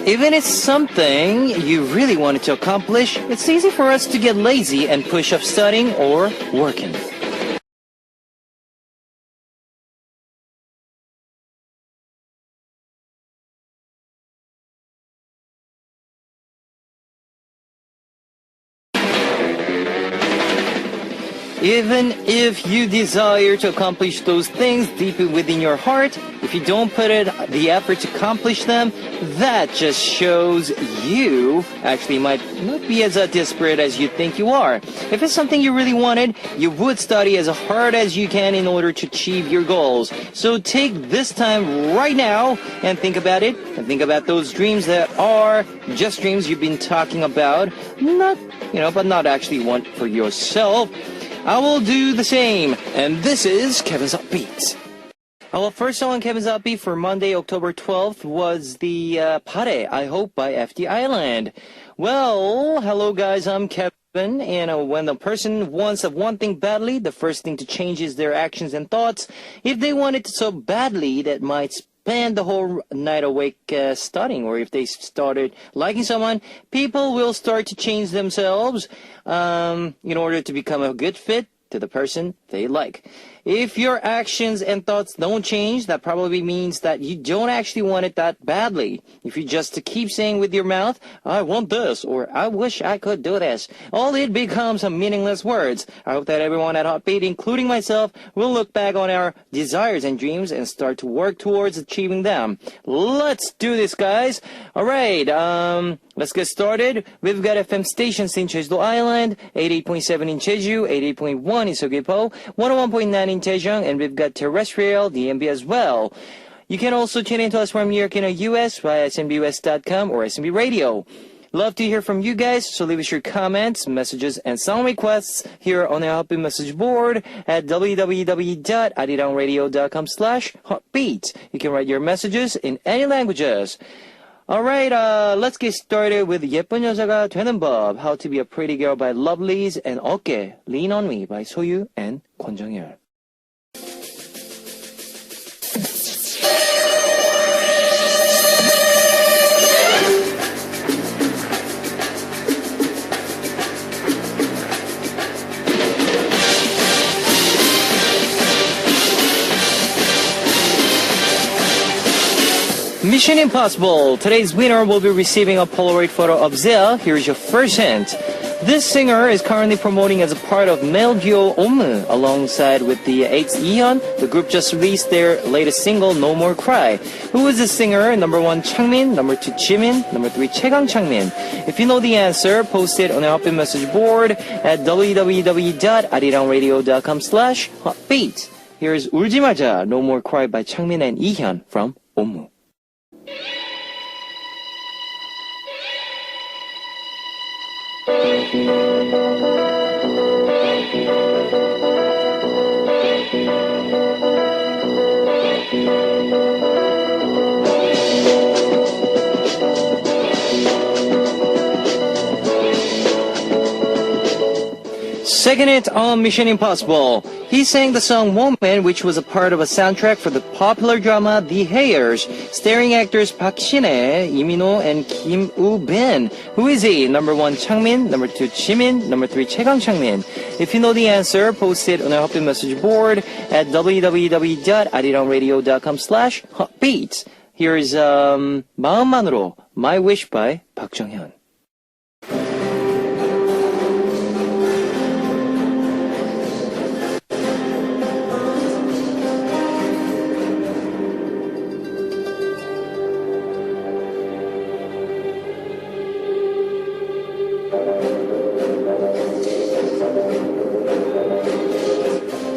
Even if it's something you really wanted to accomplish, it's easy for us to get lazy and push off studying or working. Even if you desire to accomplish those things deep within your heart, if you don't put the effort to accomplish them, that just shows you actually might not be as desperate as you think you are. If it's something you really wanted, you would study as hard as you can in order to achieve your goals. So take this time right now and think about it, and think about those dreams that are just dreams you've been talking about, but not actually one for yourself. I will do the same, and this is Kevin's Upbeat. Our first song on Kevin's Upbeat for Monday, October 12th was the Pare, I Hope by FD Island. Well, hello guys, I'm Kevin, and when a person wants one thing badly, the first thing to change is their actions and thoughts. If they want it so badly, that might spend the whole night awake studying, or if they started liking someone, people will start to change themselves in order to become a good fit to the person they like. If your actions and thoughts don't change, that probably means that you don't actually want it that badly. If you just keep saying with your mouth, I want this, or I wish I could do this, all it becomes meaningless words. I hope that everyone at Hotbeat, including myself, will look back on our desires and dreams and start to work towards achieving them. Let's do this, guys. All right, let's get started. We've got FM stations in Jeju Island, 88.7 in Jeju, 88.1 in Seogwipo, 101.9 in Daejeon, and we've got terrestrial DMB as well. You can also tune in to us from New York in the US via SMBUS.com or SMB Radio. Love to hear from you guys, so leave us your comments, messages, and song requests here on our Hotbeat message board at www.arirangradio.com/hotbeat. You can write your messages in any languages. Alright, let's get started with 예쁜 여자가 되는 법, How to be a Pretty Girl by Lovelyz, and 어깨, Lean on Me by 소유 and 권정열. Mission Impossible. Today's winner will be receiving a Polaroid photo of Zia. Here's your first hint. This singer is currently promoting as a part of male duo Omu alongside with the 8's Ihyun. The group just released their latest single No More Cry. Who is the singer? Number 1 Changmin, number 2 Jimin, number 3 Chaegang Changmin. If you know the answer, post it on our Hotbeat message board at www.arirangradio.com/hotbeat. Here's 울지 말자, No More Cry by Changmin and Ihyun from Omu. Second hit on Mission Impossible. He sang the song Woman, which was a part of a soundtrack for the popular drama The Heirs, starring actors Park Shin-hye, Lee Min-ho, and Kim Woo-bin. Who is he? Number 1 Changmin, number 2 Jimin, number 3 Chaegang Changmin. If you know the answer, post it on our Hotbeat message board at www.arirangradio.com/hotbeat. Here's 마음만으로, My Wish by Park Jong-hyun.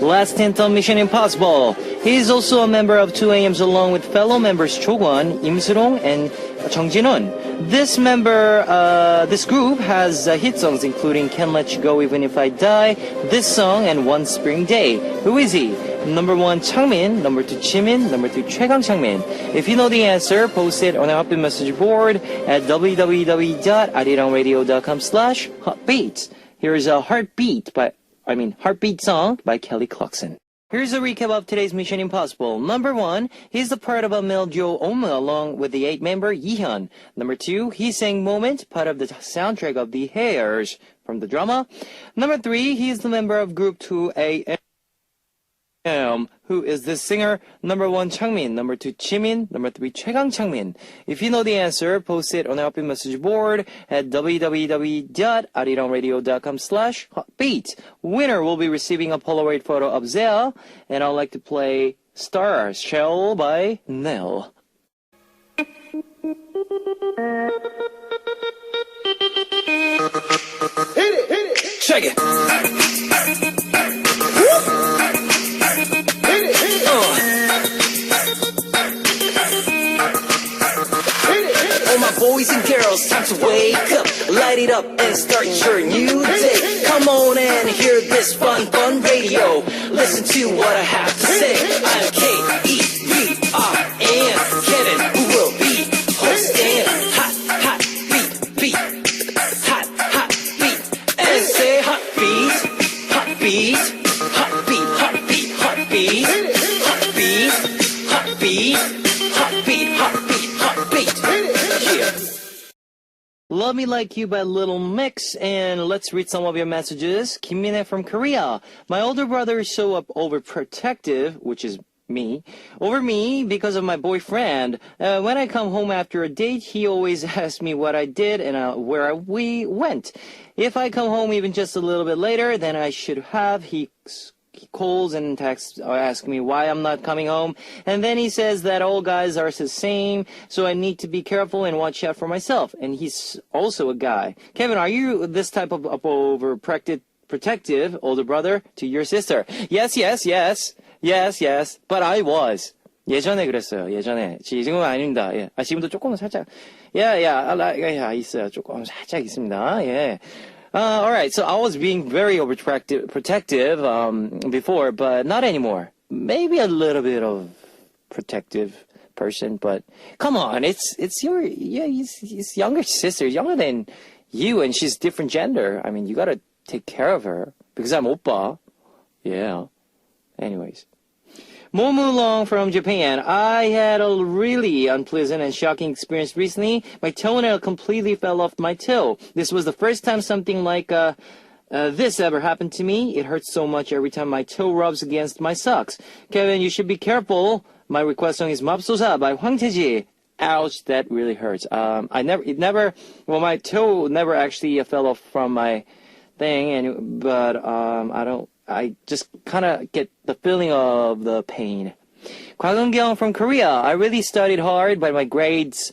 Last hint on Mission Impossible. He is also a member of 2AMs along with fellow members Chokwon, Im Soo-rong, and Chung Jin-won. This group has hit songs including Can't Let You Go Even If I Die, This Song, and One Spring Day. Who is he? Number 1 Changmin, number 2 Jimin, number 3 Chaegang Changmin. If you know the answer, post it on our Hotbeat message board at www.arirangradio.com/hotbeat. Here is a Heartbeat song by Kelly Clarkson. Here's a recap of today's Mission Impossible. Number 1, he's the part of Mel Jo Oma along with the 8-member Yihyun. Number 2, he sang Moment, part of the soundtrack of The Hairs from the drama. Number 3, he is the member of group 2AM, who is the singer. Number 1, Changmin. Number 2, Jimin. Number 3, Chaegang Changmin. If you know the answer, post it on our message board at www.arirangradio.com/beat. Winner will be receiving a Polaroid photo of Zea, and I'd like to play Star Shell by Nell. Hit it! Check it! All my boys and girls, time to wake up, light it up and start your new day. Come on and hear this fun radio. Listen to what I have to say. I'm K-E-V-R-N, Kevin, who will be hosting hot beat, hot beat, and say hot beat, hot beat, hot beat, hot beat, hot beat, hot beat, hot beat, hot beat, hot beat, hot beat. Yeah. Love Me Like You by Little Mix, and let's read some of your messages. Kim Min-hye from Korea. My older brother is so overprotective, which is me, over me because of my boyfriend. When I come home after a date, he always asks me what I did and where we went. If I come home even just a little bit later than I should have, he calls and texts or asks me why I'm not coming home, and then he says that all guys are the same, so I need to be careful and watch out for myself. And he's also a guy. Kevin, are you this type of overprotective older brother to your sister? Yes, but I was. 예전에 그랬어요. 예전에. 지금은 아닙니다. 예. 지금도 조금은 살짝. 있어요. 조금 살짝 있습니다. 예. Alright, so I was being very protective before, but not anymore. Maybe a little bit of protective person, but come on, it's his younger sister, younger than you, and she's different gender. I mean, you gotta take care of her, because I'm oppa. Yeah. Anyways. Momu Long from Japan. I had a really unpleasant and shocking experience recently. My toenail completely fell off my toe. This was the first time something like this ever happened to me. It hurts so much every time my toe rubs against my socks. Kevin, you should be careful. My request song is 맙소사 by Hwang Tae-ji. Ouch, that really hurts. My toe never actually fell off from my thing, but I just kind of get the feeling of the pain. Kwang Eun-kyung from Korea. I really studied hard, but my grades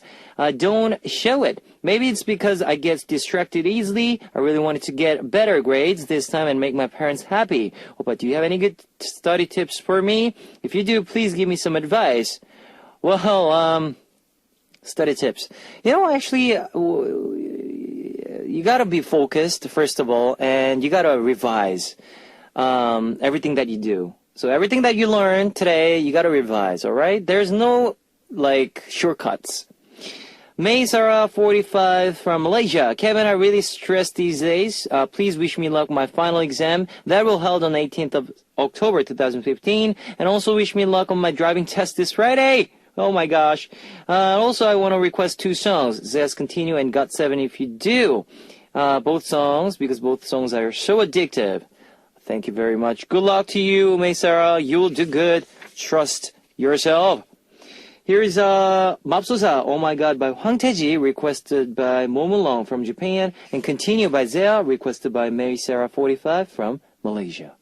don't show it. Maybe it's because I get distracted easily. I really wanted to get better grades this time and make my parents happy. But do you have any good study tips for me? If you do, please give me some advice. Well, study tips. Actually, you gotta be focused, first of all, and you gotta revise everything that you do. So everything that you learn today, you gotta revise, alright? There's no, shortcuts. May Sarah, 45, from Malaysia. Kevin, I really stressed these days. Please wish me luck my final exam. That will held on 18th of October 2015. And also wish me luck on my driving test this Friday. Oh my gosh. Also, I want to request 2 songs. Zest Continue and Got 7 if you do. Both songs, because both songs are so addictive. Thank you very much. Good luck to you, May Sarah. You'll do good. Trust yourself. Here's 맙소사, Oh My God by Hwang Tae-ji, requested by Momulong from Japan, and Continue by Zea, requested by Mary Sarah 45 from Malaysia.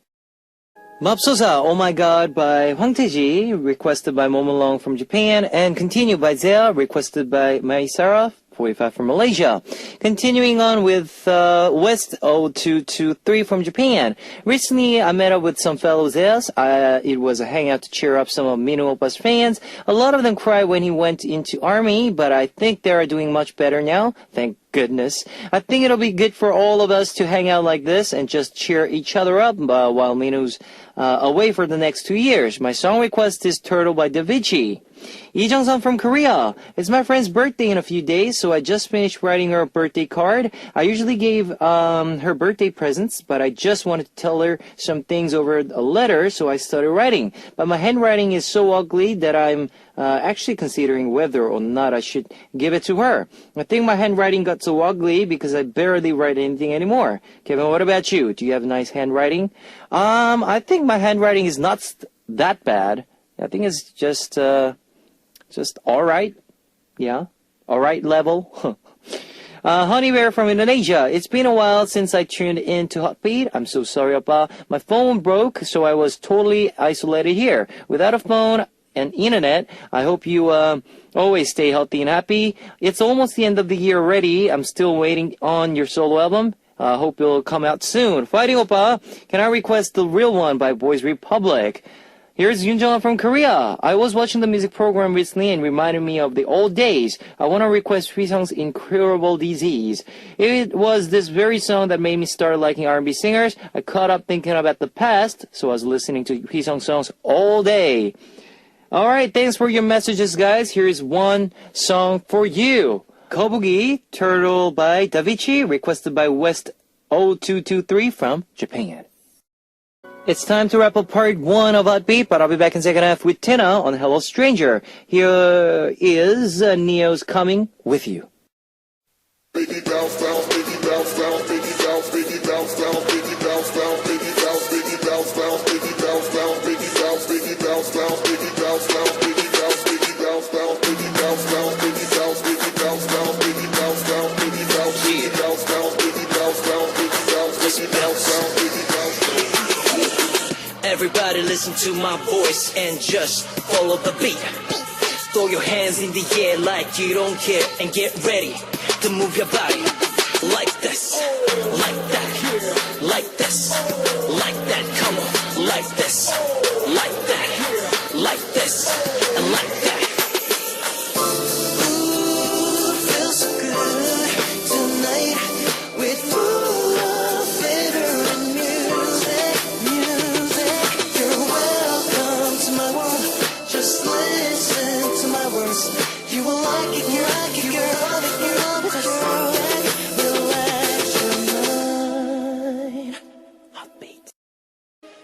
맙소사, Oh My God by Hwang Tae-ji, requested by Momulong from Japan, and Continue by Zea, requested by Mary Sarah 45 from Malaysia. Continuing on with West 0223 from Japan. Recently, I met up with some fellow Zeas. It was a hangout to cheer up some of Minho Oppa's fans. A lot of them cried when he went into army, but I think they are doing much better now. Thank goodness. I think it'll be good for all of us to hang out like this and just cheer each other up while Minho's away for the next 2 years. My song request is Turtle by Davichi. Lee Jung-sun from Korea. It's my friend's birthday in a few days, so I just finished writing her a birthday card. I usually gave her birthday presents, but I just wanted to tell her some things over a letter, so I started writing. But my handwriting is so ugly that I'm actually considering whether or not I should give it to her. I think my handwriting got so ugly because I barely write anything anymore. Kevin, what about you? Do you have nice handwriting? I think my handwriting is not that bad. I think it's just all right. Yeah, all right level. Honey Bear from Indonesia. It's been a while since I tuned in to Heartbeat. I'm so sorry, Appa. My phone broke, so I was totally isolated here. Without a phone and internet, I hope you always stay healthy and happy. It's almost the end of the year already. I'm still waiting on your solo album. Hope it'll come out soon. Fighting Oppa. Can I request The Real One by Boys Republic? Here's Yoon Jung from Korea. I was watching the music program recently and reminded me of the old days. I want to request Hui-sung's Incurable Disease. It was this very song that made me start liking R&B singers. I caught up thinking about the past, so I was listening to Hui-sung songs all day. All right, thanks for your messages, guys. Here's one song for you. Kobugi, Turtle by Davichi, requested by West0223 from Japan. It's time to wrap up part 1 of Heartbeat, but I'll be back in second half with Tina on Hello Stranger. Here is Neo's Coming With You. Baby bounce, bounce, baby bounce, bounce, baby bounce, baby bounce, bounce, baby bounce, bounce, baby bounce, baby bounce, bounce, baby bounce, bounce, baby bounce, baby bounce, bounce, baby bounce, bounce, baby bounce, baby bounce, bounce, baby bounce, bounce, baby bounce, baby bounce, bounce, baby bounce, bounce, baby bounce, baby bounce, bounce, baby bounce, bounce, baby bounce, baby bounce, bounce, baby bounce. Everybody listen to my voice and just follow the beat. Throw your hands in the air like you don't care and get ready to move your body like this, like that, like this, like that. Come on, like this, like that, like this, and like that. Ooh, feels so good tonight with full of flavor and music. You're welcome to my world. Just listen to my words. You will like it, you like it, you're on it, you're on it. Relax your mind. Heartbeat.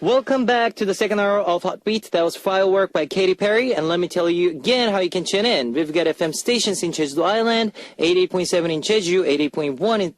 Welcome back to the second hour of Heartbeat. That was Firework by Katy Perry. And let me tell you again how you can tune in. We've got FM stations in Jeju Island, 88.7 in Jeju, 88.1 in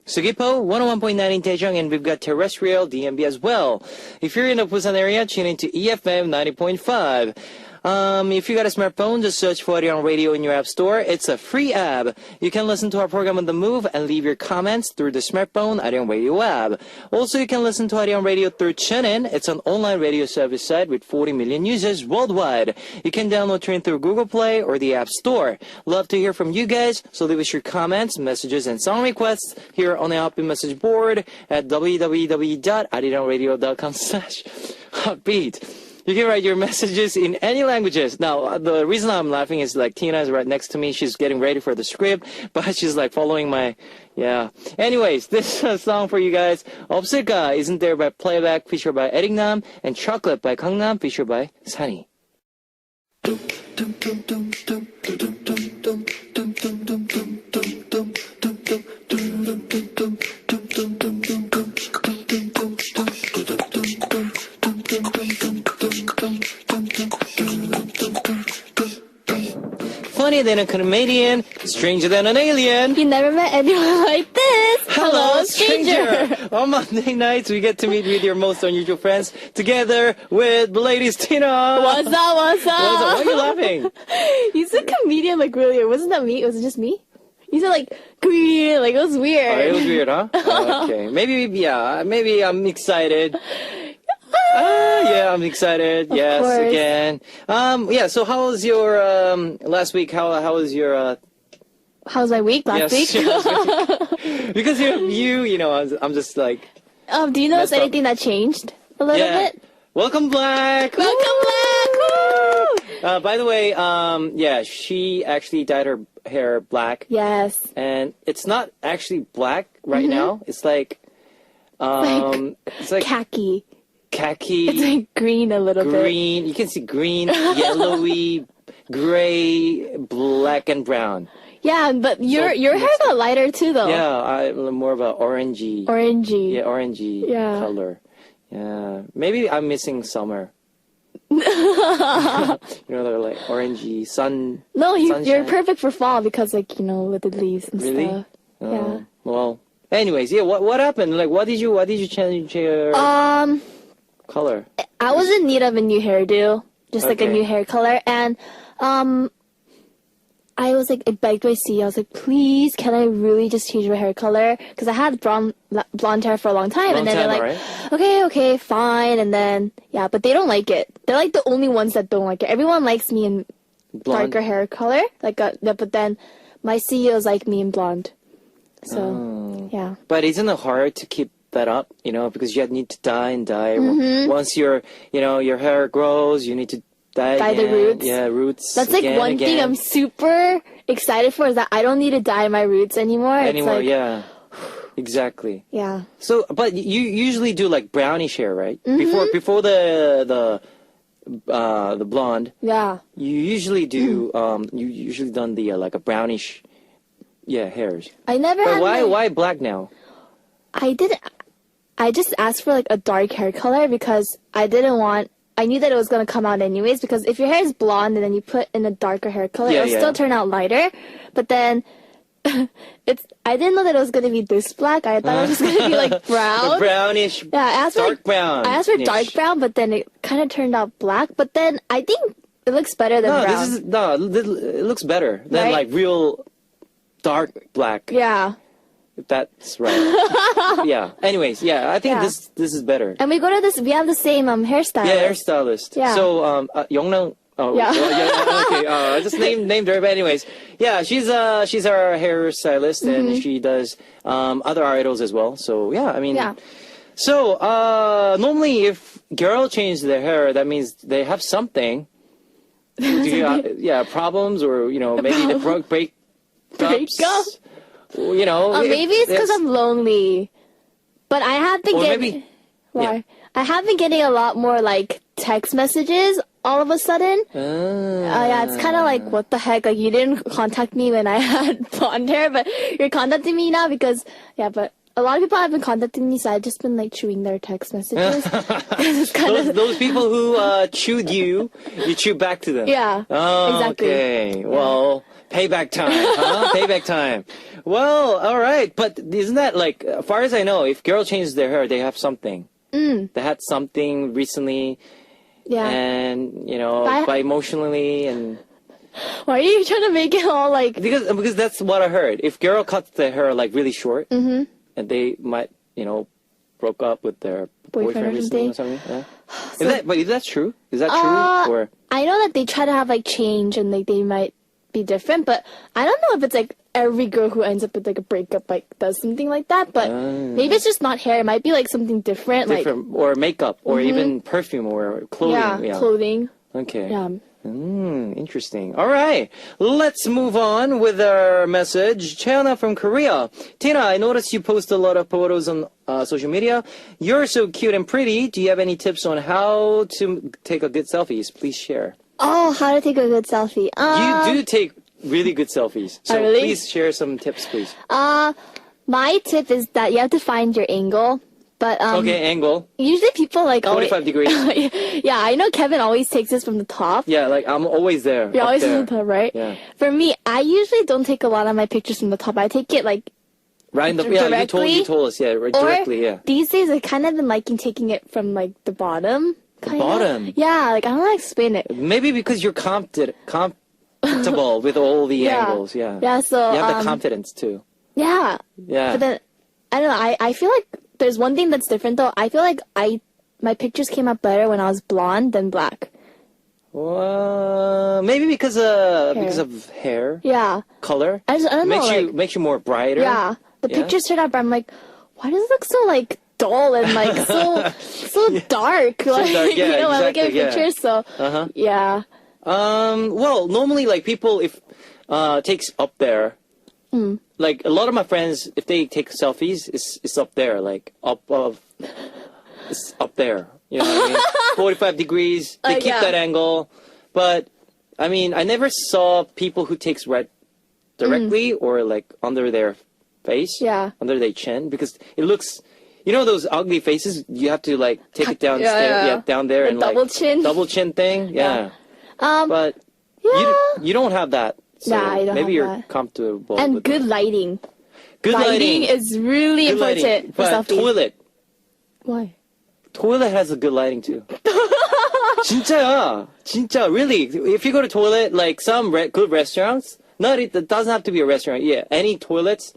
Sugipo, 101.9 in Daejeong, and we've got terrestrial DMB as well. If you're in the Busan area, tune into EFM 90.5. If you got a smartphone, just search for Arirang Radio in your app store. It's a free app. You can listen to our program on the move and leave your comments through the smartphone Arirang Radio app. Also, you can listen to Arirang Radio through TuneIn. It's an online radio service site with 40 million users worldwide. You can download TuneIn through Google Play or the App Store. Love to hear from you guys, so leave us your comments, messages, and song requests here on the Heartbeat message board at www.arirangradio.com/heartbeat. You can write your messages in any languages. Now, the reason I'm laughing is like Tina is right next to me. She's getting ready for the script, but she's like following my, yeah. Anyways, this song for you guys. 없을까 Isn't There by Playback, featured by Eric Nam, and Chocolate by Gangnam, featured by Sunny. Funnier than a comedian, stranger than an alien. You never met anyone like this. Hello, stranger. On Monday nights, we get to meet with your most unusual friends together with the ladies Tina. What's up? What's up? Why are you laughing? You said comedian like earlier. Wasn't that me? Was it just me? You said like comedian. Like it was weird. Oh, it was weird, huh? Okay. Maybe I'm excited. Yeah, I'm excited. Yes, course. again. Yeah, so how was your last week? How was your How was my week last week? Because you know, I'm just like. Do you notice messed up. anything that changed a little bit? Welcome, Black. Welcome back. Woo! By the way, yeah, she actually dyed her hair black, Yes. and it's not actually black right now. It's like, it's like Khaki. khaki, It's like green a little bit. green. You can see green, yellowy, gray, black, and brown. Yeah, but your hair mixed got lighter too, though. Yeah, I'm more of a orangey. Orangey. Yeah, orangey Yeah. color. Yeah, maybe I'm missing summer. They're like orangey sun. No, you're sunshine. perfect for fall because, like, with the leaves and Really? stuff. Oh, well, anyways, yeah. What happened? Like, what did you change your color? I was in need of a new hairdo, just like a Okay. new hair color, and I was like, I begged my CEO, I was like, please, can I really just change my hair color? Because I had blonde hair for a long time, and then they're like, okay, fine, and then yeah, but they don't like it. They're like the only ones that don't like it. Everyone likes me in Blonde. darker hair color, but then my CEOs like me in blonde. So yeah. But isn't it hard to keep that up? Because you need to dye and dye. Mm-hmm. Once your hair grows, you need to dye The again. roots. Yeah, roots. That's like again, one thing again. I'm super excited for is that I don't need to dye my roots anymore. It's like, yeah. Exactly. yeah. So, but you usually do like brownish hair, right? Mm-hmm. Before the blonde, Yeah. you usually do you usually done the like a brownish, hairs. I never But had why black now? I just asked for like a dark hair color because I knew that it was going to come out anyways, because if your hair is blonde and then you put in a darker hair color, Yeah, it'll yeah. still turn out lighter. But then I didn't know that it was going to be this black. I thought it was just going to be like brown. The brownish, Yeah, I asked for dark brown. I asked for dark brown, but then it kind of turned out black. But then I think it looks better than brown. It looks better than Right? like real dark black. Yeah. If that's right. Yeah. Anyways, I think Yeah. this is better. And we have the same hairstyle. Yeah, hairstylist. Yeah. So Yongnam. Oh, Yeah. Okay. I just named her, but anyways, yeah, she's our hairstylist, Mm-hmm. and she does other idols as well. So yeah, I mean, Yeah. So normally, if girl changes their hair, that means they have something. Do you, problems, or maybe they break Break up? Maybe it's because I'm lonely. But I have been Or getting maybe- Why? I have been getting a lot more like text messages all of a sudden. Yeah, it's kind of like, what the heck? Like, you didn't contact me when I had blonde hair, but you're contacting me now because, but a lot of people have been contacting me, so I've just been like chewing their text messages. It's kind of, those people who chewed you chew back to them. yeah, Oh, exactly. okay. Well, payback time, huh? Payback time. Well, all right. But isn't that like, as far as I know, if girl changes their hair, they have something. They had something recently, Yeah. and But by emotionally, and Why are you trying to make it all like, because that's what I heard. If girl cuts their hair like really short, and they might broke up with their boyfriend or recently or something? something. Yeah. Is that true? Is that true? Or I know that they try to have like change and like they might be different, but I don't know if it's like every girl who ends up with like a breakup like does something like that. But maybe it's just not hair. It might be like something different, different, or makeup, or even perfume, or clothing. like clothing. Okay. Yeah. Interesting. All right. Let's move on with our message. Cheona from Korea. Tina, I noticed you post a lot of photos on social media. You're so cute and pretty. Do you have any tips on how to take a good selfies? Please share. Oh, how to take a good selfie. You do take really good selfies. So really? please share some tips, please. My tip is that you have to find your angle. But Okay, angle. usually people like 45 degrees. Yeah, I know Kevin always takes this from the top. Yeah, like I'm always there. You're up always there. on the top, right? Yeah. For me, I usually don't take a lot of my pictures from the top. I take it like Right in the, yeah, directly, you told us, yeah, right, or directly, yeah. these days I kind of been liking taking it from like the bottom. Kinda. bottom? Yeah, like I don't know how to explain it. Maybe because you're comfortable with all the Yeah. angles, yeah. Yeah, so You have the confidence too. yeah. Yeah. But then I don't know. I feel like there's one thing that's different though. I feel like my pictures came out better when I was blonde than black. Maybe because of hair Yeah. color. I don't know. Like, Makes you more brighter. yeah. The Yeah? pictures turned out, but I'm like, why does it look so like dull and like so dark? Like, dark, yeah, when I look at exactly, yeah. pictures. So yeah. Well, normally, like people, if takes up there, like a lot of my friends, if they take selfies, it's up there, like it's up there. You know what I mean? 45 degrees. They keep yeah. that angle. But, I mean, I never saw people who takes red directly or like under their face. Yeah. Under their chin. Because it looks... You know those ugly faces? You have to like take it down, yeah. down there, The and double like chin. double chin thing. Yeah, but yeah. you don't have that. So Nah, I don't maybe have you're that. comfortable. And with good that. lighting. Good lighting is really Good important lighting. for But selfies. toilet Why? has a good lighting too. 진짜야, 진짜 really. If you go to toilet like some good restaurants, it doesn't have to be a restaurant. Yeah, any toilets.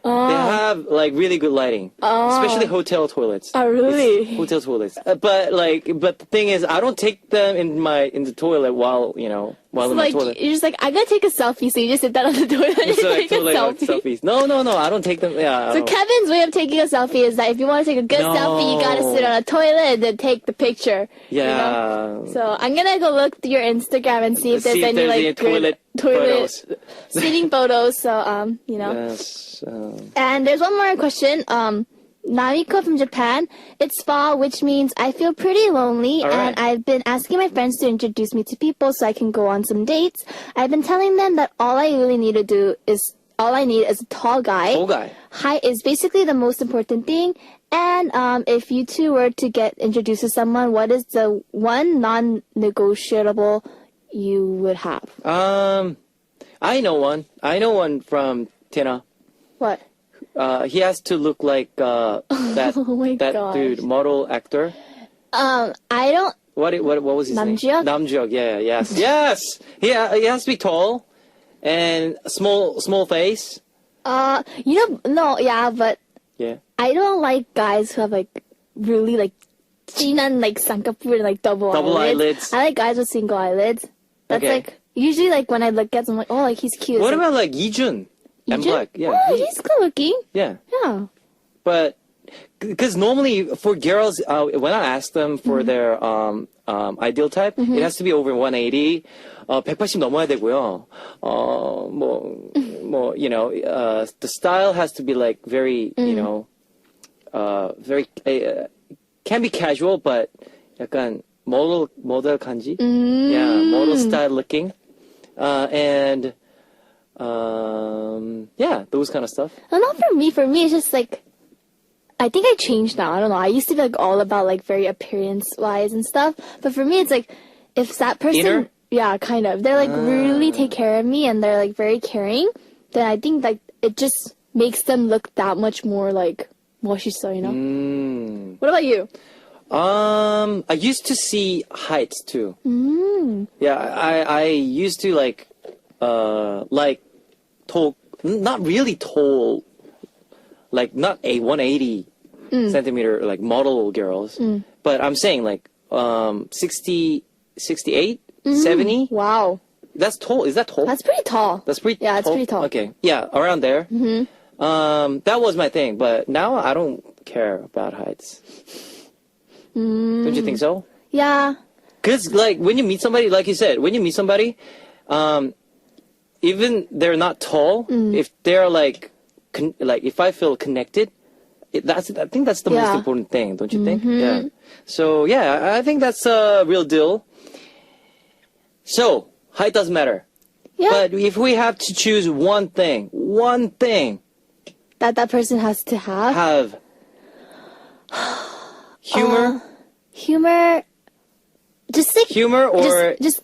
They have like really good lighting, especially hotel toilets. Oh, really? It's hotel toilets. But the thing is, I don't take them in the toilet while in Like, the toilet. you're just like, I gotta take a selfie, so you just sit down on the toilet and So take a like selfie. selfies. No, I don't take them. Yeah. I So don't. Kevin's way of taking a selfie is that if you want to take a good No. selfie, you gotta sit on a toilet and then take the picture. Yeah. You know? So I'm gonna go look through your Instagram and see if there's any like good toilet photos. seating photos. So Yes. And there's one more question. Namiko from Japan. It's fall, which means I feel pretty lonely, All right. and I've been asking my friends to introduce me to people so I can go on some dates. I've been telling them that all I need is a tall guy. Tall guy. Height is basically the most important thing. And if you two were to get introduced to someone, what is the one non-negotiable you would have? I know one. I know one from Tina. What? He has to look like that Oh my that gosh. dude, model actor. I don't. What was his name? Namjoon? Namjoon, yeah, yes. He has to be tall and small face. No, yeah, but Yeah. I don't like guys who have like really like jinan like 쌍꺼풀 and like double eyelids. I like guys with single eyelids. That's Okay. like usually like when I look at them, I'm like, oh, like he's cute. What It's about like Yijun? like, And Yijun? Black, yeah. Oh, he's good looking. Yeah. Yeah. But because normally for girls, when I ask them for Mm-hmm. their ideal type, it has to be over 180. 180 넘어야 되고요. The style has to be like very, very can be casual, but 약간 model kanji. Yeah, model style looking. And those kind of stuff. Well, not for me. For me, it's just like, I think I changed now. I don't know. I used to be like all about like very appearance wise and stuff. But for me, it's like, if that person, Inner? yeah, kind of, they're like really take care of me and they're like very caring, then I think like it just makes them look that much more like 멋있어, you know? What about you? I used to see heights too. Yeah, I used to like tall, not really tall, like not a 180 centimeter like model girls, but I'm saying like 60, 68, 70. Wow. That's tall. Is that tall? That's pretty tall. That's pretty. Yeah, it's pretty tall. Okay, yeah, around there. That was my thing, but now I don't care about heights. Don't you think so? Yeah. Because like when you meet somebody, like you said, when you meet somebody, even they're not tall, if they're like if I feel connected, I think that's the most Yeah. important thing, don't you think? Yeah. So yeah, I think that's a real deal. So height doesn't matter. Yeah. But if we have to choose one thing that person has to have. Humor, Humor. Just like, humor, or just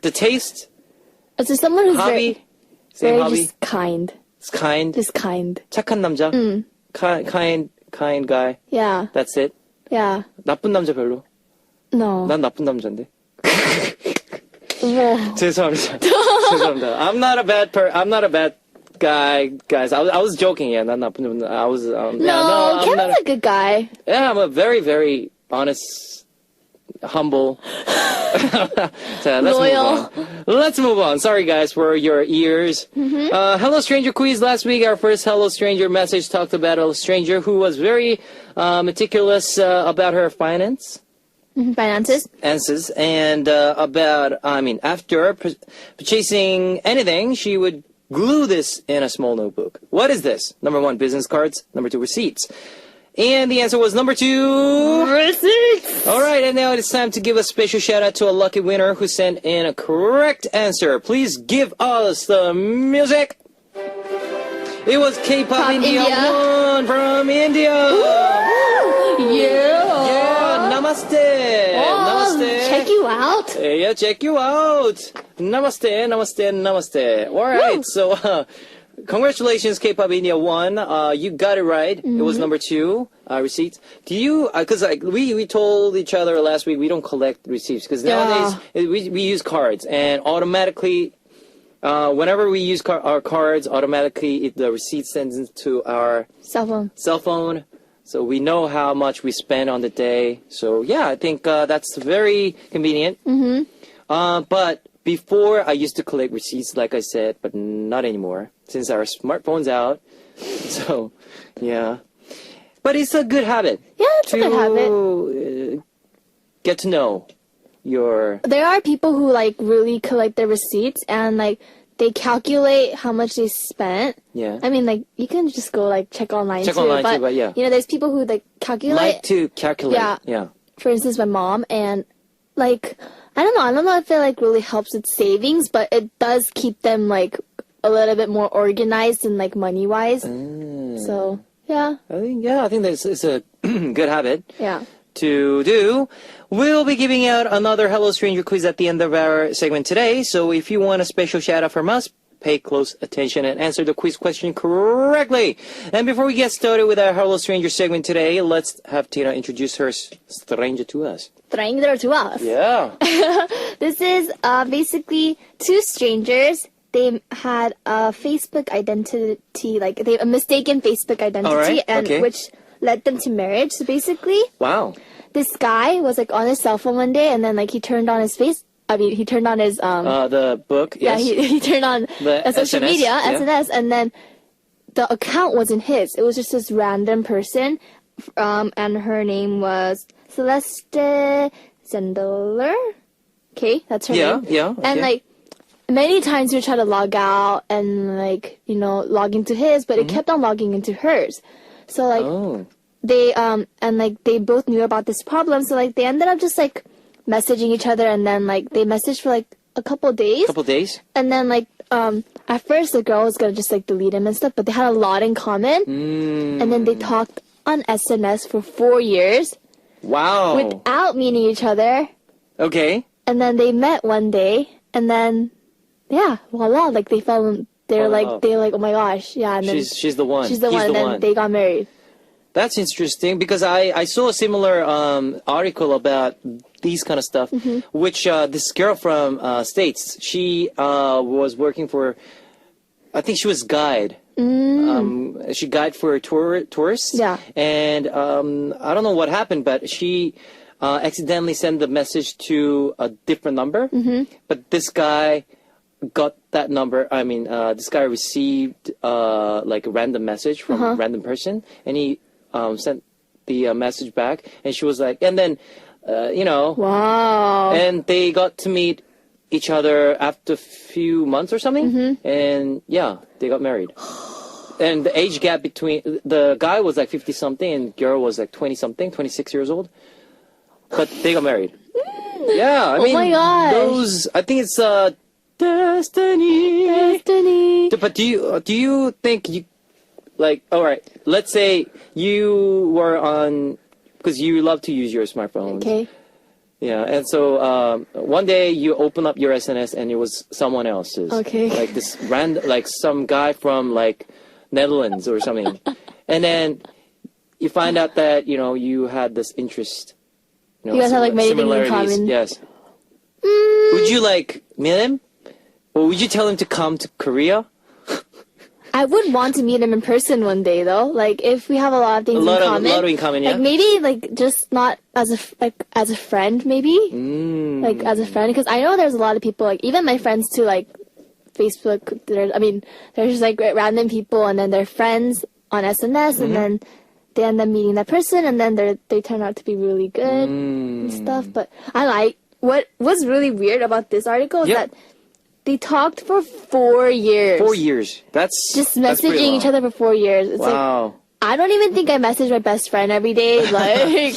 the taste, just someone who's hobby, same very hobby, just kind. it's kind, Just kind. 착한 남자, kind guy. Yeah. That's it. Yeah. 나쁜 남자 별로. No. 난 나쁜 남자인데. Whoa. 죄송합니다. 죄송합니다. I'm not a bad guy, guys. I was joking. Yeah, 난 나쁜 남자. I was. No, I'm Kevin's not. a good guy. Yeah, I'm a very, very honest, humble. So, Loyal. Let's move on. Sorry, guys, for your ears. Hello Stranger quiz. Last week, our first Hello Stranger message talked about a stranger who was very meticulous about her finances, and after purchasing anything, she would glue this in a small notebook. What is this? Number 1, business cards. Number 2, receipts. And the answer was number 2. Receipts. All right, and now it is time to give a special shout out to a lucky winner who sent in a correct answer. Please give us the music. It was K-pop From India, India. 1 from India. Yeah. Yeah, namaste. Oh, Namaste. check you out. Yeah, check you out. Namaste, namaste, namaste. All right, Woo. so congratulations, K-pop India 1. You got it right. It was number 2. Receipts. Do you? Because we told each other last week we don't collect receipts because nowadays we use cards and automatically. Whenever we use our cards, automatically the receipt sends into our Cell phone. cell phone, so we know how much we spend on the day. So yeah, I think that's very convenient. But before I used to collect receipts, like I said, but not anymore since our smartphone's out. So yeah, but it's a good habit. Yeah, it's a good habit. Get to know your. There are people who like really collect their receipts and like they calculate how much they spent. Yeah. I mean, like you can just go like check online Check too. online but, too, but yeah. You know, there's people who like calculate. Like to calculate. Yeah. Yeah. For instance, my mom and like I don't know if it like really helps with savings, but it does keep them like a little bit more organized and like money wise. So yeah, I think that's it's a good habit yeah. to do. We'll be giving out another Hello Stranger quiz at the end of our segment today. So if you want a special shout out from us, pay close attention and answer the quiz question correctly. And before we get started with our Hello Stranger segment today, let's have Tina introduce her stranger to us. Stranger to us. Yeah. This is basically two strangers. They had a Facebook identity, like they a mistaken Facebook identity, All right, and okay. which led them to marriage. So basically, Wow. this guy was like on his cell phone one day, and then like he turned on his he turned on his The book. yeah, Yes. he turned on The social SNS, media, yeah. SNS, and then the account wasn't his. It was just this random person, and her name was Celeste Zendler. Okay, that's her Yeah, name. yeah, And okay. like many times we tried to log out and like log into his, but it kept on logging into hers. So like Oh. they and like they both knew about this problem, so like they ended up just like messaging each other, and then like they messaged for like a couple days. Couple days. And then like at first the girl was gonna just like delete him and stuff, but they had a lot in common. And then they talked on SNS for 4 years Wow. without meeting each other. Okay. And then they met one day, and then yeah, voila, like they fell. They're Wow. like, oh my gosh, yeah. And then She's the one. she's the He's one, and then they got married. That's interesting because I saw a similar article about these kind of stuff, which this girl from States, she was working for, I think she was guide. She guide for tourists. Yeah. And I don't know what happened, but she accidentally sent the message to a different number. But this guy got that number. I mean, this guy received like a random message from a random person, and he sent the message back, and she was like, and then, Wow. and they got to meet each other after a few months or something, and yeah, they got married. And the age gap between the guy was like 50 something, and girl was like 20 something, 26 years old, but they got married. Yeah, I mean, my gosh. those. I think it's destiny. Destiny. But do you think you like? All right, let's say you were on because you love to use your smartphone. Okay. Yeah, and so one day you open up your SNS and it was someone else's. Okay. Like this like some guy from like Netherlands or something, and then you find out that you had this interest. You guys have, like, many things in similarities. common. Yes. Would you like meet him, or would you tell him to come to Korea? I would want to meet him in person one day, though. Like, if we have a lot of things A lot in common. in common, yeah. Like, maybe, like, just not as a friend, maybe. Like, as a friend. Because I know there's a lot of people, like, even my friends too, like, Facebook, there's just, like, random people, and then they're friends on SNS, and then they end up meeting that person, and then they turn out to be really good and stuff. But what was really weird about this article is Yep. that they talked for 4 years. 4 years. That's Just that's pretty messaging each long. other for 4 years. It's Wow. I don't even think I message my best friend every day, like,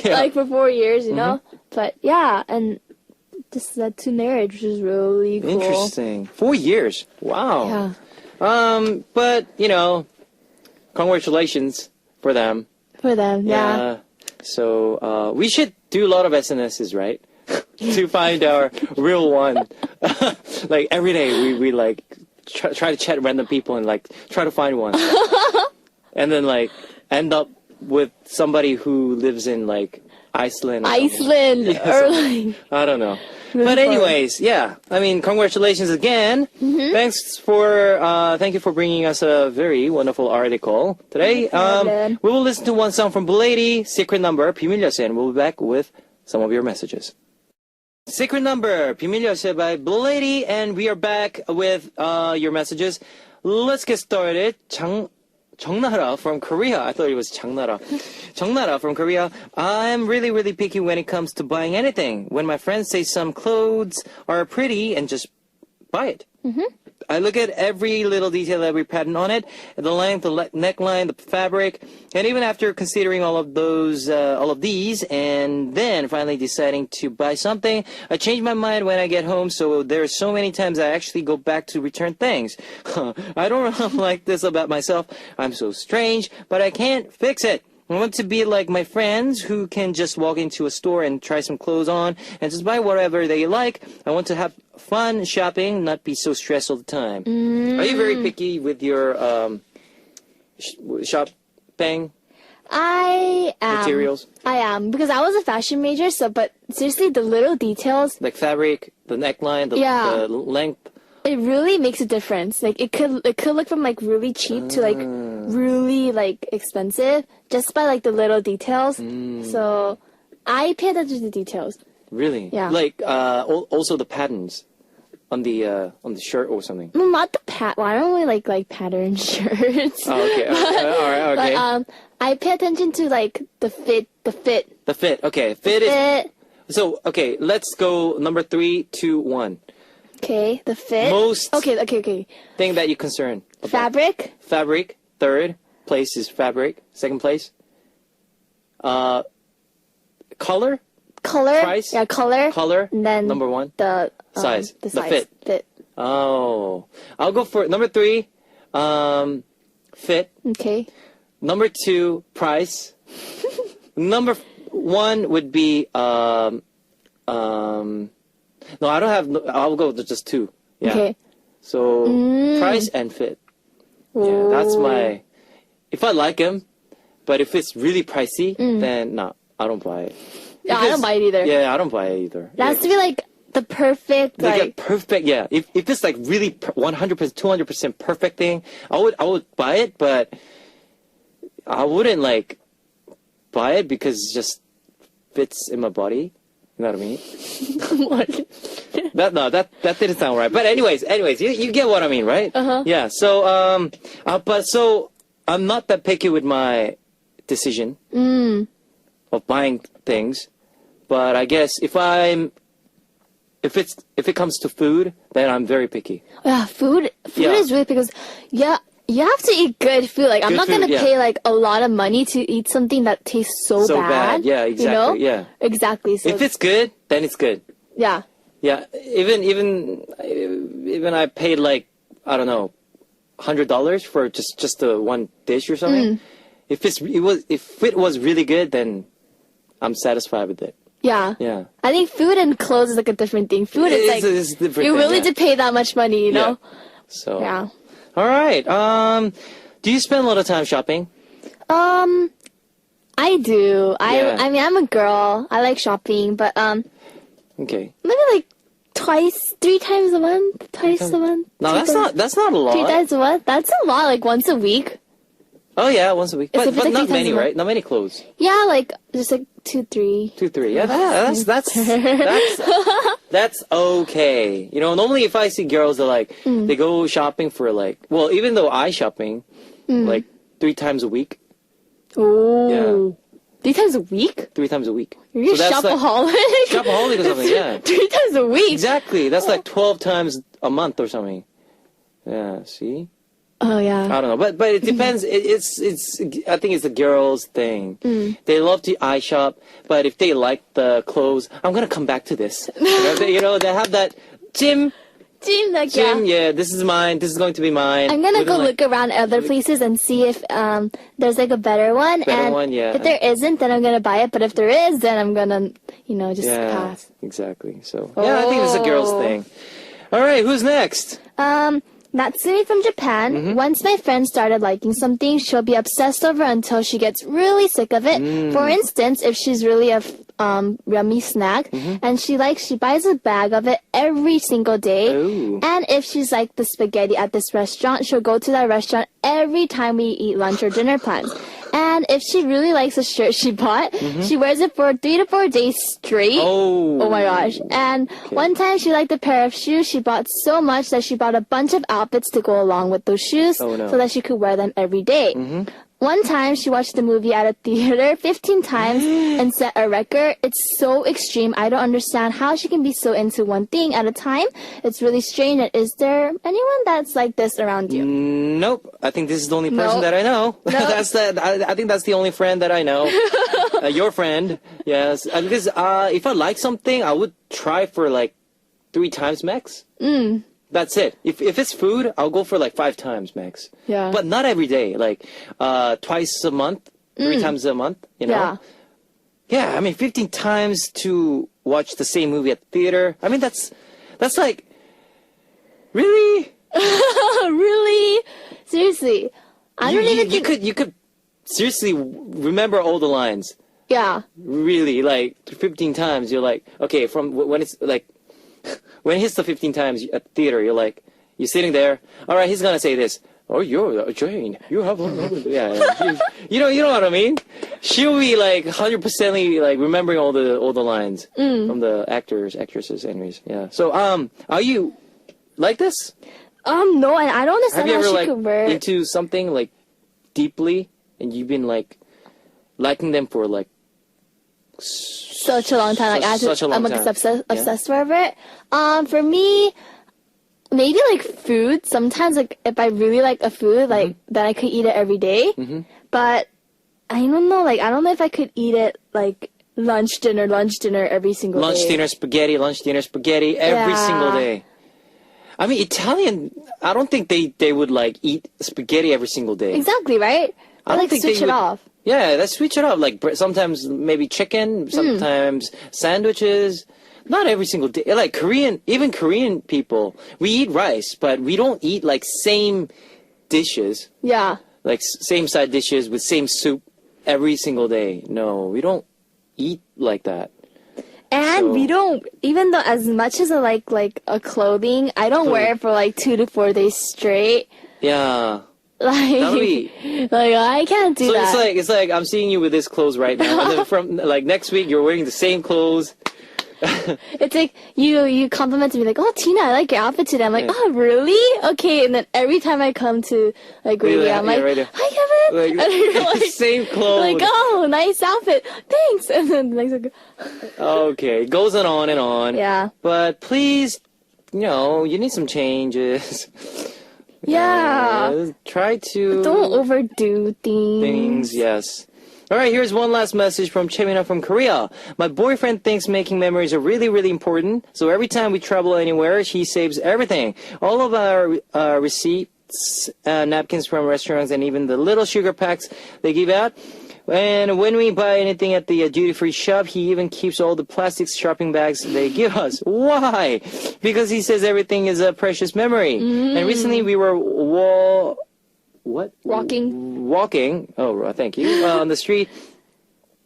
Yeah. like for 4 years, you know? But yeah, and this led to marriage, which is really cool. Interesting. 4 years. Wow. Yeah. But you know, congratulations for them. For them, yeah. So we should do a lot of SNSs, right? To find our real one. Like every day we like try to chat random people and like try to find one. And then like end up with somebody who lives in like Iceland. Or something. Iceland, or like, I don't know. Really But fun. anyways, yeah. I mean, congratulations again. Thank you for bringing us a very wonderful article today. problem. We will listen to one song from Bulady, Secret Number, 비밀 열쇠, and we'll be back with some of your messages. Secret Number, 비밀 열쇠 by Bulady, and we are back with your messages. Let's get started. 정나라 from Korea. I thought it was 장나라. 정나라 from Korea. I'm really, really picky when it comes to buying anything. When my friends say some clothes are pretty and just buy it. I look at every little detail, every pattern on it, the length, the neckline, the fabric, and even after considering all of these, and then finally deciding to buy something, I change my mind when I get home. So there are so many times I actually go back to return things. I don't like this about myself. I'm so strange, but I can't fix it. I want to be like my friends who can just walk into a store and try some clothes on and just buy whatever they like. I want to have fun shopping, not be so stressed all the time. Are you very picky with your shopping I am. materials? I am, because I was a fashion major, but seriously, the little details, Like fabric, the neckline, Yeah. the length. it really makes a difference. Like it could look from like really cheap to like really like expensive just by like the little details. So I pay attention to the details. Really? Yeah. Like also the patterns on the shirt or something. Well, not the Well, I don't really like pattern shirts. Oh, okay. All right. Okay. But I pay attention to like the fit. The fit. Okay. Fit is. Fit. So okay. Let's go number 3, 2, 1. Okay, the fit. Most- Okay. Thing that you concern. about. Fabric. Fabric. Third place is fabric. Second place. Color. Color. Price? Yeah, color. Color. And then Number 1. The Size. The The size. fit. Oh, I'll go for number 3. Fit. Okay. Number 2, price. Number 1 would be no, I don't have. I'll go with just 2. Yeah. Okay. So price and fit. Yeah, that's my. If I like them, but if it's really pricey, then no, I don't buy it. Yeah, I don't buy it either. Yeah, I don't buy it either. It has to be like the perfect Like a like. perfect, yeah. If it's like really 100%, 200% perfect thing, I would buy it, but I wouldn't like buy it because it just fits in my body. You know what I mean? That didn't sound right. But anyways, you get what I mean, right? Yeah. So so I'm not that picky with my decision of buying things, but I guess if it comes to food, then I'm very picky. Yeah, food Yeah. is really because you have to eat good food. Like I'm Good not gonna food, yeah. pay like a lot of money to eat something that tastes so So bad. Yeah, You know? exactly, yeah. Exactly. So If it's good, then it's good. yeah. Yeah, even I paid like I don't know, $100 for just the one dish or something. If it was really good, then I'm satisfied with it. Yeah. Yeah. I think food and clothes is like a different thing. Food is like It's a different you thing, really yeah. did pay that much money, you know? So Yeah. all right. Do you spend a lot of time shopping? I do. Yeah. I mean I'm a girl. I like shopping, but Okay. maybe like 3 times a month, twice a month. No, 2 that's not a lot. 3 times a month. That's a lot, like once a week. Oh yeah, once a week. If But, it's like not 3 times many, a month. right? Not many clothes. Yeah, like just like 2, 3. 2, 3. Yeah, that's okay. You know, normally if I see girls that like they go shopping for like, well, even though I shopping like 3 times a week, Oh. 3 times a week? 3 times a week. You're a that's like shopaholic. shopaholic or something. Yeah, 3 times a week. exactly. That's like 12 times a month or something. Yeah. See. Oh yeah. I don't know, but it depends. It's I think it's the girls' thing. They love to eye shop, but if they like the clothes, I'm gonna come back to this. You know, they have that Jim, Like, yeah. yeah, this is mine. This is going to be mine. I'm gonna Within, go like, look around other places and see if there's like a better one. Better and one, yeah. if there isn't, then I'm gonna buy it. But if there is, then I'm gonna, just Yeah, pass. exactly. So yeah, I think it's a girls' Oh. thing. All right, who's next? Natsumi from Japan. Mm-hmm. Once my friend started liking something, she'll be obsessed over until she gets really sick of it. For instance, if she's really a yummy snack and she buys a bag of it every single day. Ooh. And if she's like the spaghetti at this restaurant, she'll go to that restaurant every time we eat lunch or dinner plans. And if she really likes a shirt she bought, she wears it for 3 to 4 days straight. Oh Oh my gosh. And one time she liked a pair of shoes she bought so much that she bought a bunch of outfits to go along with those shoes Oh, no. so that she could wear them every day. One time she watched the movie at a theater 15 times and set a record. It's so extreme. I don't understand how she can be so into one thing at a time. It's really strange. And is there anyone that's like this around you? Nope. I think this is the only person Nope. that I know. Nope. I think that's the only friend that I know. Your friend, yes. Because if I like something, I would try for like 3 times max. That's it. If it's food, I'll go for like 5 times max. Yeah. But not every day. Like twice a month, 3 times a month. You know. Yeah. Yeah. I mean, 15 times to watch the same movie at the theater. I mean, that's like really. Really? Seriously. I don't even think... You could seriously remember all the lines. Yeah. Really, like 15 times. You're like, okay, from when it's like when it hits the 15 times at the theater, you're sitting there. All right, he's gonna say this. Oh, you're Jane. You have yeah. You know what I mean. She'll be like 100% like remembering all the lines from the actresses, anyways. Yeah. So are you like this? No, and I don't Have understand you how ever she like could wear it. into something like deeply, and you've been like liking them for like Such a long time. Like such a long I'm like time. obsessed over it. For me, maybe like food. Sometimes like if I really like a food, like then I could eat it every day. But I don't know. Like I don't know if I could eat it like lunch, dinner every single day. lunch, dinner, spaghetti every Yeah. single day. I mean, Italian. I don't think they would like eat spaghetti every single day. Exactly, right? I I don't like think switch they it would- off. Yeah, let's switch it up. Like sometimes maybe chicken, sometimes sandwiches. Not every single day. Like even Korean people, we eat rice, but we don't eat like same dishes, Yeah. like same side dishes with same soup every single day. No, we don't eat like that. And So- we don't, even though as much as I like a clothing, I don't wear it for like 2 to 4 days straight. Yeah. Like, That'll be- like I can't do So that. it's like I'm seeing you with this clothes right now, and then from like next week you're wearing the same clothes. It's like you compliment me like, oh Tina, I like your outfit today. I'm like, Yeah. oh really? Okay. And then every time I come to like radio, I'm like, radio. hi Kevin. Like, and you're the like, same clothes. like, oh nice outfit, thanks. And then the next one, Okay, it goes on and on. yeah, But please, you need some changes. yeah. Try to Don't overdo things, yes. All right, here's one last message from Chemina from Korea. My boyfriend thinks making memories are really, really important. So every time we travel anywhere, he saves everything. All of our receipts, napkins from restaurants, and even the little sugar packs they give out. And when we buy anything at the duty-free shop, he even keeps all the plastic shopping bags they give us. Why? Because he says everything is a precious memory. And recently we were walking. Oh, thank you. On the street.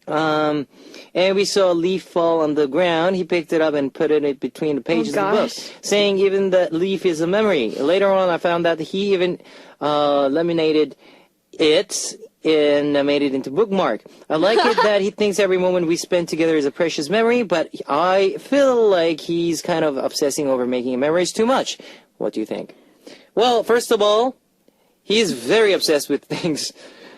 And we saw a leaf fall on the ground. He picked it up and put it between the pages of the book, gosh. saying even the leaf is a memory. Later on, I found that he even laminated it and made it into bookmark. I like it that he thinks every moment we spend together is a precious memory, but I feel like he's kind of obsessing over making memories too much. What do you think? Well, first of all, he's very obsessed with things,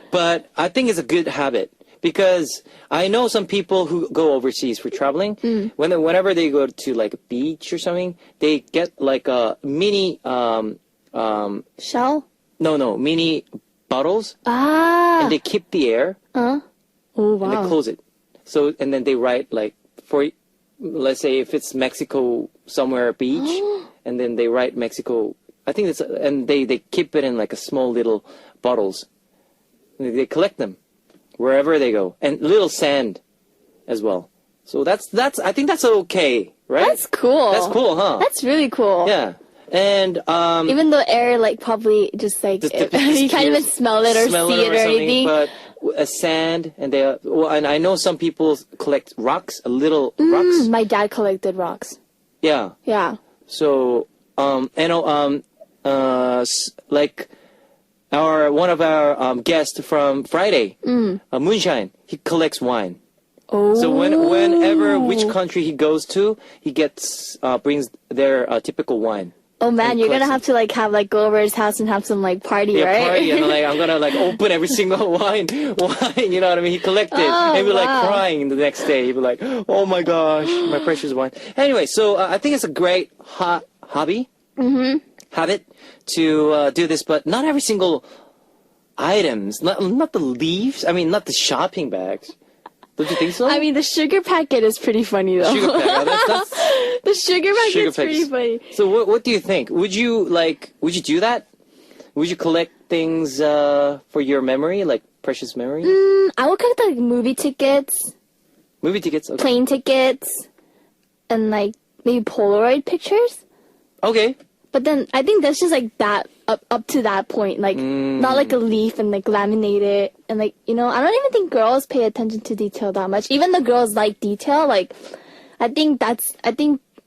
but I think it's a good habit because I know some people who go overseas for traveling. Whenever they go to like a beach or something, they get like a mini Shell. No, mini bottles, Ah. and they keep the air, Oh, and they wow. close it. So, and then they write like for, let's say if it's Mexico somewhere beach, and then they write Mexico. I think it's, and they keep it in like a small little bottles. They collect them wherever they go, and little sand as well. So that's I think that's okay, right? That's cool. That's cool, huh? That's really cool. Yeah, and Even though air, like, probably just like, Just you can't even smell it or smell see it or something, anything. but a sand, and they well, and I know some people collect rocks, little rocks. My dad collected rocks. Yeah. Yeah. So like one of our guests from Friday, Moonshine, he collects wine. Oh. So whenever which country he goes to, he gets brings their typical wine. Oh man, and you're gonna collects have to like have like go over his house and have some like party, Yeah, right? party, and like I'm gonna like open every single wine, you know what I mean? He collected, and he'd be like wow. crying the next day. He'd be like, "Oh my gosh, my precious wine." Anyway, so I think it's a great hobby, habit to do this, but not every single items, not the leaves. I mean, not the shopping bags. Don't you think so? I mean, the sugar packet is pretty funny though. sugar pack. That's The sugar packet's sugar pretty packs. funny. So what do you think? Would you do that? Would you collect things for your memory, like precious memory? I would collect like movie tickets, Movie tickets. Okay. plane tickets, and like maybe Polaroid pictures. Okay. But then I think that's just like that up to that point, like not like a leaf and like laminate it and like I don't even think girls pay attention to detail that much. Even the girls like detail. Like I think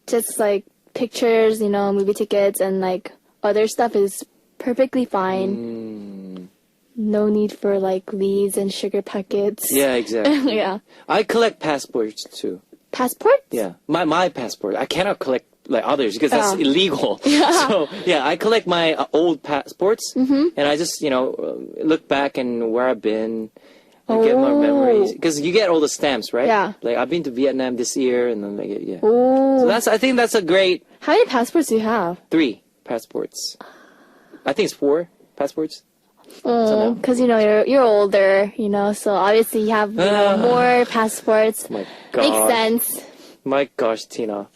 just like pictures, movie tickets and like other stuff is perfectly fine. No need for like leaves and sugar packets. Yeah, exactly. Yeah. I collect passports too. Passports? Yeah, my passport. I cannot collect like others because that's Oh. illegal. Yeah. So yeah, I collect my old passports, and I just look back and where I've been. And get more memories because you get all the stamps, right? Yeah. Like I've been to Vietnam this year, and then yeah. Oh. So I think that's a great How many passports do you have? 3 passports. I think it's 4 passports. Oh, because you're older, so obviously you have more passports. My Makes God. sense. My gosh, Tina.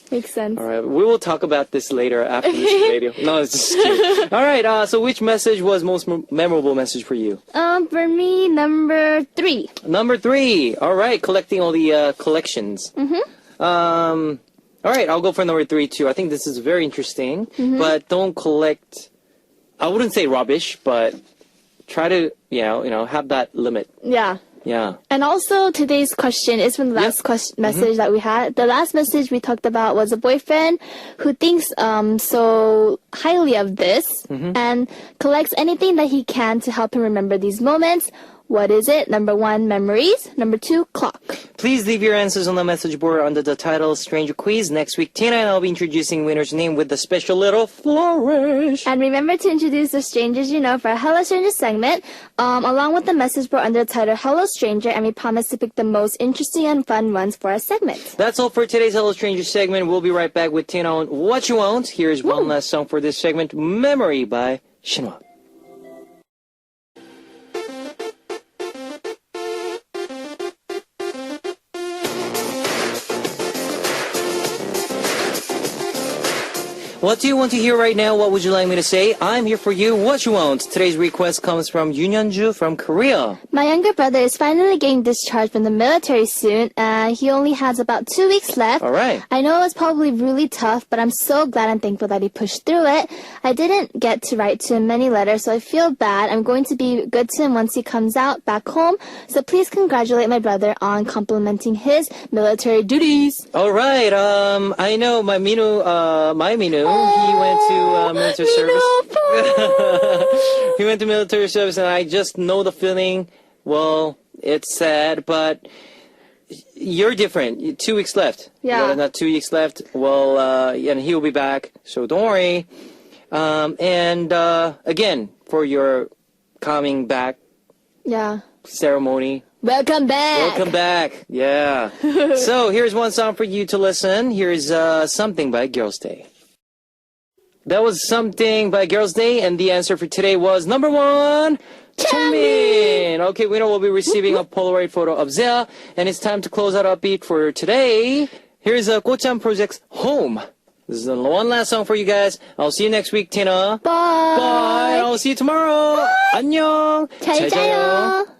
Makes sense. All right, we will talk about this later after this radio. No, it's just kidding. All right, so which message was most memorable message for you? For me, number 3. Number 3. All right, collecting all the collections. All right, I'll go for number 3 too. I think this is very interesting, but don't collect. I wouldn't say rubbish, but try to have that limit. Yeah. Yeah. And also today's question is from the last message that we had. The last message we talked about was a boyfriend who thinks so highly of this and collects anything that he can to help him remember these moments. What is it? Number 1, memories. Number 2, clock. Please leave your answers on the message board under the title Stranger Quiz. Next week, Tina and I'll be introducing winner's name with the special little flourish. And remember to introduce the strangers you know for our Hello Stranger segment, along with the message board under the title Hello Stranger, and we promise to pick the most interesting and fun ones for our segment. That's all for today's Hello Stranger segment. We'll be right back with Tina on What You Want. Here's one last song for this segment, Memory by Shinhwa. What do you want to hear right now? What would you like me to say? I'm here for you. What you want? Today's request comes from Yoon Hyun-ju from Korea. My younger brother is finally getting discharged from the military soon, and he only has about 2 weeks left. All right. I know it was probably really tough, but I'm so glad and thankful that he pushed through it. I didn't get to write to him many letters, so I feel bad. I'm going to be good to him once he comes out back home, so please congratulate my brother on complimenting his military duties. All right. I know my Minu, he went to military service. He went to military service, and I just know the feeling. Well, it's sad, but you're different. 2 weeks left. Yeah. Not 2 weeks left. Well, and he'll be back, so don't worry. And again, for your coming back Yeah. ceremony. Welcome back. Welcome back. Yeah. So here's one song for you to listen. Here's Something by Girls' Day. That was Something by Girls' Day, and the answer for today was number 1, Changmin. Okay, winner will be receiving a Polaroid photo of Zia, and it's time to close out Upbeat for today. Here's a Gocham Project's Home. This is the one last song for you guys. I'll see you next week, Tina. Bye. Bye. I'll see you tomorrow. 안녕. 잘 자요.